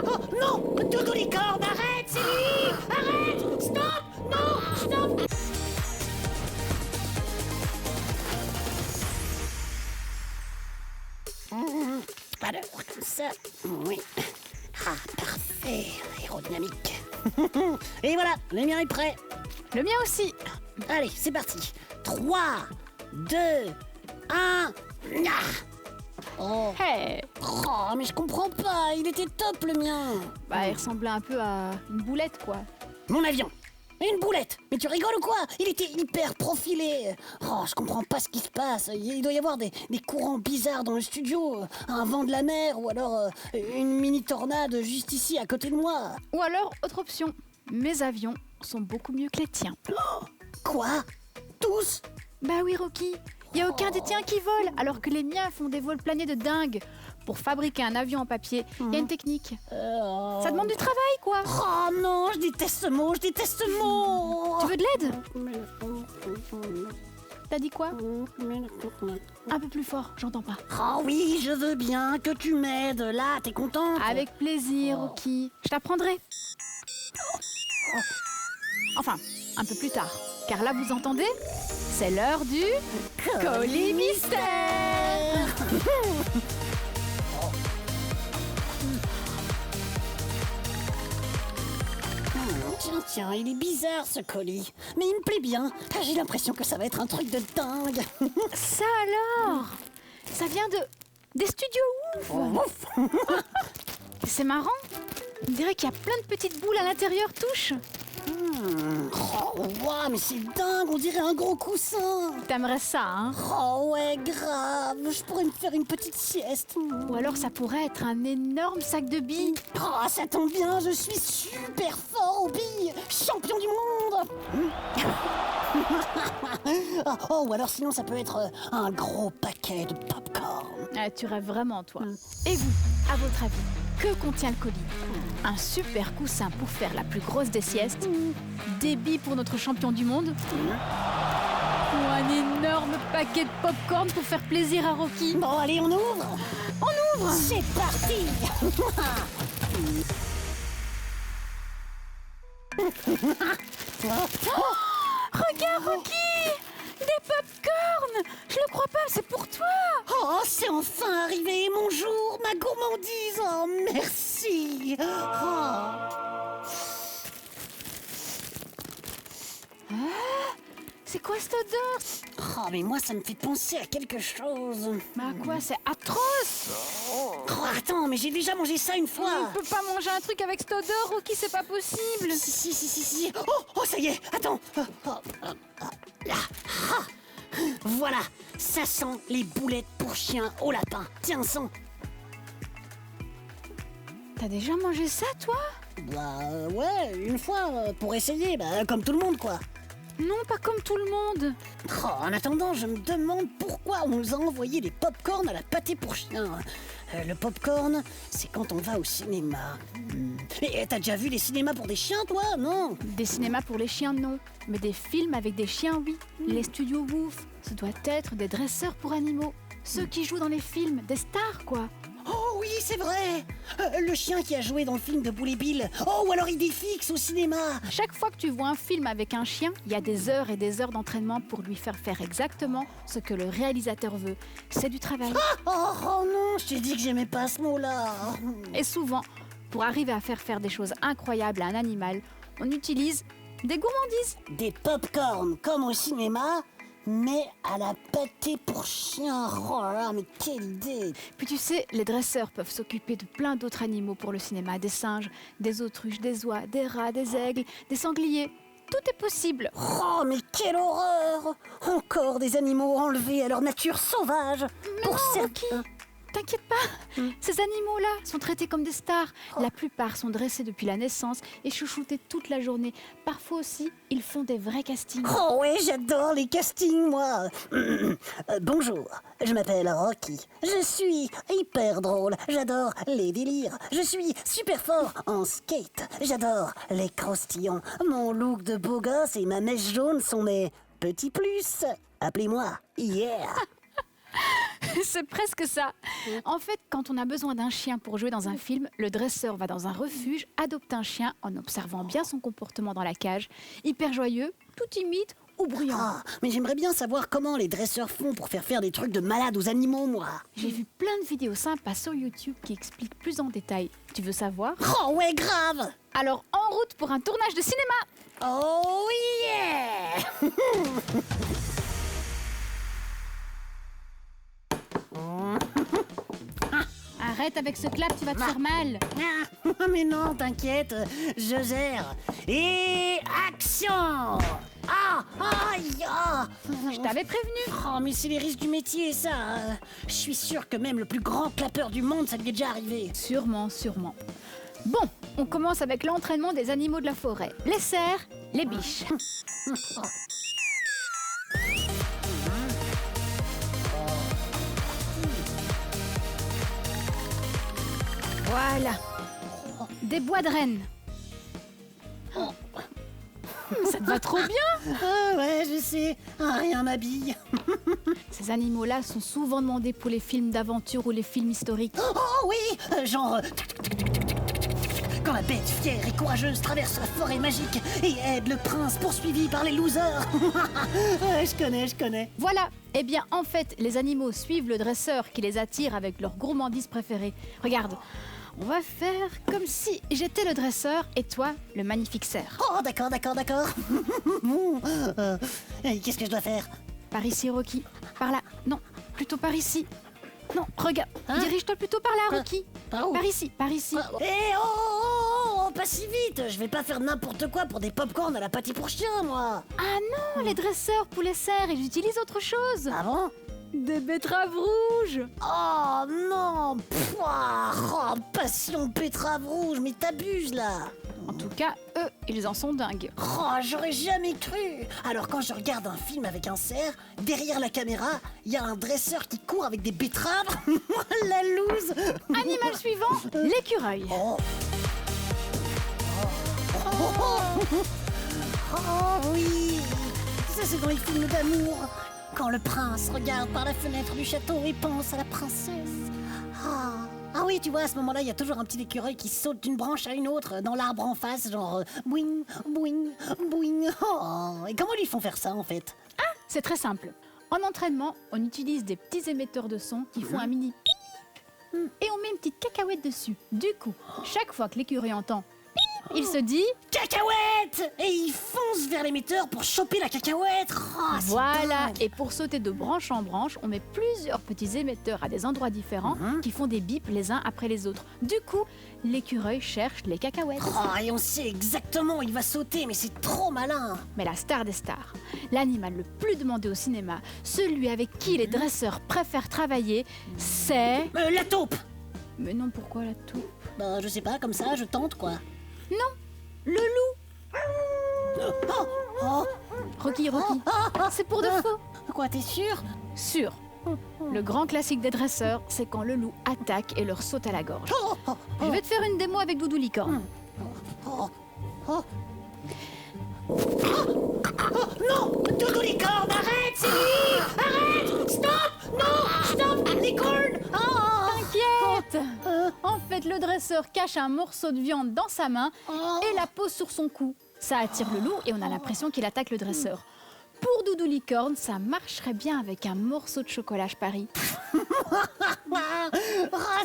Oh, non, Doudou Licorne, arrête, c'est lui. Arrête, stop, non, stop. Alors, comme ça, oui. Ah, parfait, aérodynamique. Et voilà, le mien est prêt. Le mien aussi. Allez, c'est parti. 3, 2, 1... Oh. Hey. Oh, mais je comprends pas, il était top le mien. Bah, il ressemblait un peu à une boulette, quoi. Mon avion. Une boulette. Mais tu rigoles ou quoi? Il était hyper profilé. Oh, je comprends pas ce qui se passe. Il doit y avoir des courants bizarres dans le studio. Un vent de la mer ou alors une mini tornade juste ici à côté de moi. Ou alors, autre option. Mes avions sont beaucoup mieux que les tiens. Oh, quoi? Tous? Bah oui, Rocky. Il n'y a aucun des tiens qui vole, alors que les miens font des vols planés de dingue. Pour fabriquer un avion en papier, il y a une technique. Ça demande du travail, quoi. Oh non, je déteste ce mot, Tu veux de l'aide? T'as dit quoi? Un peu plus fort, j'entends pas. Oh oui, je veux bien que tu m'aides. Là, t'es contente? Avec plaisir, Rocky. Je t'apprendrai. Enfin, un peu plus tard. Car là, vous entendez? C'est l'heure du colis mystère. Tiens, il est bizarre ce colis. Mais il me plaît bien. J'ai l'impression que ça va être un truc de dingue. Ça alors? Ça vient des studios ouf. C'est marrant. On dirait qu'il y a plein de petites boules à l'intérieur touche. Oh, wow, mais c'est dingue, on dirait un gros coussin. T'aimerais ça, hein? Oh ouais, grave, je pourrais me faire une petite sieste. Ou alors ça pourrait être un énorme sac de billes. Oh, ça tombe bien, je suis super fort aux billes, champion du monde. Oh, ou alors sinon ça peut être un gros paquet de popcorn. Ah, tu rêves vraiment, toi. Et vous, à votre avis, que contient le colis? Un super coussin pour faire la plus grosse des siestes, des billes pour notre champion du monde, ou un énorme paquet de popcorn pour faire plaisir à Rocky? Bon, allez, on ouvre. On ouvre. C'est parti. Regarde, Rocky! Des popcorn! Je le crois pas, c'est pour toi! Oh, c'est enfin arrivé, mon jour, ma gourmandise. Oh, merci. C'est quoi cette odeur? Oh, mais moi, ça me fait penser à quelque chose. Bah quoi, c'est atroce! Oh, attends, mais j'ai déjà mangé ça une fois. On peut pas manger un truc avec cette odeur, Rocky, c'est pas possible! Si. Oh, ça y est, attends. Là. Voilà, ça sent les boulettes pour chien au lapin. Tiens, sens. T'as déjà mangé ça, toi? Bah, ouais, une fois, pour essayer, comme tout le monde, quoi. Non, pas comme tout le monde. Oh, en attendant, je me demande pourquoi on nous a envoyé des pop-corn à la pâté pour chien. Le pop-corn, c'est quand on va au cinéma. Et t'as déjà vu les cinémas pour des chiens, toi? Non? Des cinémas pour les chiens, non. Mais des films avec des chiens, oui. Les studios Woof, ce doit être des dresseurs pour animaux. Ceux qui jouent dans les films, des stars, quoi. Oh oui, c'est vrai. Le chien qui a joué dans le film de Boule Bill. Oh, ou alors Idéfix au cinéma. Chaque fois que tu vois un film avec un chien, il y a des heures et des heures d'entraînement pour lui faire faire exactement ce que le réalisateur veut. C'est du travail. Oh non, je t'ai dit que j'aimais pas ce mot-là. Et souvent, pour arriver à faire des choses incroyables à un animal, on utilise des gourmandises. Des pop-corn comme au cinéma, mais à la pâté pour chien. Oh là, mais quelle idée. Puis tu sais, les dresseurs peuvent s'occuper de plein d'autres animaux pour le cinéma. Des singes, des autruches, des oies, des rats, des aigles, des sangliers. Tout est possible. Oh, mais quelle horreur. Encore des animaux enlevés à leur nature sauvage. Mais non, Rocky, t'inquiète pas. Ces animaux-là sont traités comme des stars. La plupart sont dressés depuis la naissance et chouchoutés toute la journée. Parfois aussi, ils font des vrais castings. Oh ouais, j'adore les castings, moi. Bonjour, je m'appelle Rocky. Je suis hyper drôle. J'adore les délires. Je suis super fort en skate. J'adore les croustillons. Mon look de beau gosse et ma mèche jaune sont mes petits plus. Appelez-moi Yeah. C'est presque ça. En fait, quand on a besoin d'un chien pour jouer dans un film, le dresseur va dans un refuge, adopte un chien en observant bien son comportement dans la cage. Hyper joyeux, tout timide ou bruyant. Ah, mais j'aimerais bien savoir comment les dresseurs font pour faire des trucs de malades aux animaux, moi. J'ai vu plein de vidéos sympas sur YouTube qui expliquent plus en détail. Tu veux savoir? Oh ouais, grave! Alors, en route pour un tournage de cinéma! Oh yeah! Arrête avec ce clap, tu vas te faire mal. Ah, mais non, t'inquiète, je gère. Et action! Ah! Aïe! Ah! Je t'avais prévenu. Oh, mais c'est les risques du métier, ça. Je suis sûr que même le plus grand clapeur du monde, ça lui est déjà arrivé. Sûrement, sûrement. Bon, on commence avec l'entraînement des animaux de la forêt. Les cerfs, les biches. Voilà. Des bois de rennes. Ça te va trop bien. Ah ouais, je sais, rien m'habille. Ces animaux-là sont souvent demandés pour les films d'aventure ou les films historiques. Oh oui, genre... quand la bête fière et courageuse traverse la forêt magique et aide le prince poursuivi par les losers. Ouais, je connais. Voilà. Eh bien, en fait, les animaux suivent le dresseur qui les attire avec leur gourmandise préférée. Regarde, on va faire comme si j'étais le dresseur et toi, le magnifique cerf. Oh, d'accord. Qu'est-ce que je dois faire? Par ici, Rocky. Par là. Non, plutôt par ici. Non, regarde. Hein? Dirige-toi plutôt par là, Rocky. Par où? Par ici, par ici. Pas si vite. Je vais pas faire n'importe quoi pour des pop-corn à la pâté pour chien, moi. Ah non, les dresseurs pour les cerfs, ils utilisent autre chose. Ah bon? Des betteraves rouges. Oh non. Oh, passion betterave rouge, mais t'abuses, là. En tout cas, eux, ils en sont dingues. Oh, j'aurais jamais cru. Alors quand je regarde un film avec un cerf, derrière la caméra, il y a un dresseur qui court avec des betteraves. La loose. Animal suivant, l'écureuil. Oh. Oh oui. Ça, c'est dans les films d'amour. Quand le prince regarde par la fenêtre du château et pense à la princesse. Ah oui, tu vois, à ce moment-là, il y a toujours un petit écureuil qui saute d'une branche à une autre dans l'arbre en face, genre boing, boing, boing. Oh, et comment ils font faire ça, en fait? C'est très simple. En entraînement, on utilise des petits émetteurs de son qui font un mini pip et on met une petite cacahuète dessus. Du coup, chaque fois que l'écureuil entend pip, il se dit Cacahuète! Et il fonce vers l'émetteur pour choper la cacahuète. Oh, c'est voilà. dingue. Et pour sauter de branche en branche, on met plusieurs petits émetteurs à des endroits différents qui font des bips les uns après les autres. Du coup, l'écureuil cherche les cacahuètes. Oh, et on sait exactement où il va sauter, mais c'est trop malin. Mais la star des stars, l'animal le plus demandé au cinéma, celui avec qui les dresseurs préfèrent travailler, c'est... La taupe. Mais non, pourquoi la taupe? Bah, je sais pas, comme ça, je tente, quoi. Non, le loup. Rocky, c'est pour de faux. Quoi, t'es sûr? Sûr. Le grand classique des dresseurs, c'est quand le loup attaque et leur saute à la gorge. Je vais te faire une démo avec Doudou Licorne. Non! Doudou Licorne, arrête, c'est lui! Arrête! Stop! Non! Stop! Licorne! T'inquiète! En fait, le dresseur cache un morceau de viande dans sa main et la pose sur son cou. Ça attire le loup et on a l'impression qu'il attaque le dresseur. Pour Doudou Licorne, ça marcherait bien avec un morceau de chocolat Paris.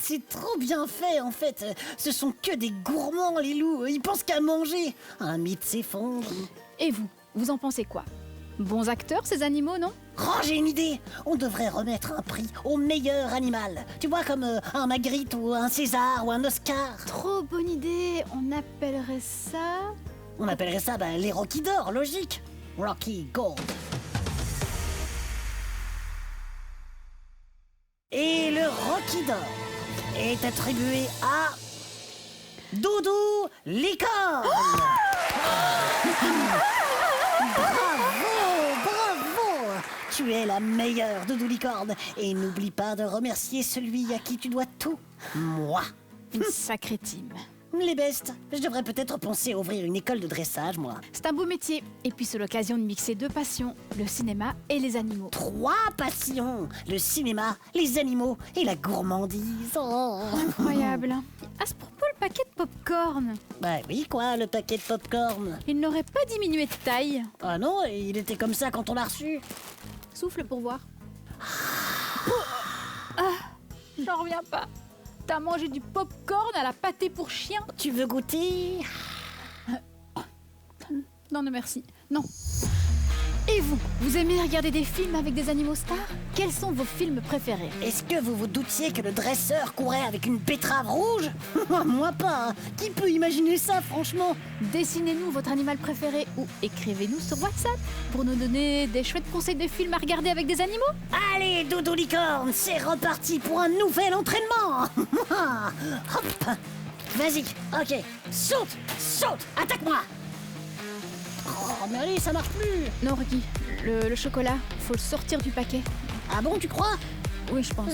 C'est trop bien fait, en fait. Ce sont que des gourmands, les loups. Ils pensent qu'à manger. Un mythe s'effondre. Et vous en pensez quoi? Bons acteurs, ces animaux, non? Oh, j'ai une idée. On devrait remettre un prix au meilleur animal. Tu vois, comme un Magritte ou un César ou un Oscar. Trop bonne idée. On appellerait ça... On appellerait ça les Rocky d'or, logique. Rocky Gold. Et le Rocky d'or est attribué à Doudou Licorne. Bravo! Tu es la meilleure, Doudou Licorne. Et n'oublie pas de remercier celui à qui tu dois tout. Moi. Une sacrée team. les bestes. Je devrais peut-être penser à ouvrir une école de dressage, moi. C'est un beau métier. Et puis c'est l'occasion de mixer deux passions, le cinéma et les animaux. 3 passions, le cinéma, les animaux et la gourmandise. Oh. Incroyable. À ce propos, le paquet de pop-corn. Bah oui, quoi, le paquet de popcorn. Il n'aurait pas diminué de taille. Ah non, il était comme ça quand on l'a reçu. Souffle pour voir. J'en reviens pas. T'as mangé du pop-corn à la pâté pour chien? Tu veux goûter? Non, non merci. Non. Et vous, vous aimez regarder des films avec des animaux stars? Quels sont vos films préférés? Est-ce que vous vous doutiez que le dresseur courait avec une betterave rouge? Moi pas, hein. Qui peut imaginer ça, franchement? Dessinez-nous votre animal préféré ou écrivez-nous sur WhatsApp pour nous donner des chouettes conseils de films à regarder avec des animaux. Allez, Dodo Licorne, c'est reparti pour un nouvel entraînement. Hop. Vas-y, ok, saute, attaque-moi. Oh, mais allez, ça marche plus. Non, Rocky, le chocolat, faut le sortir du paquet. Ah bon, tu crois? Oui, je pense.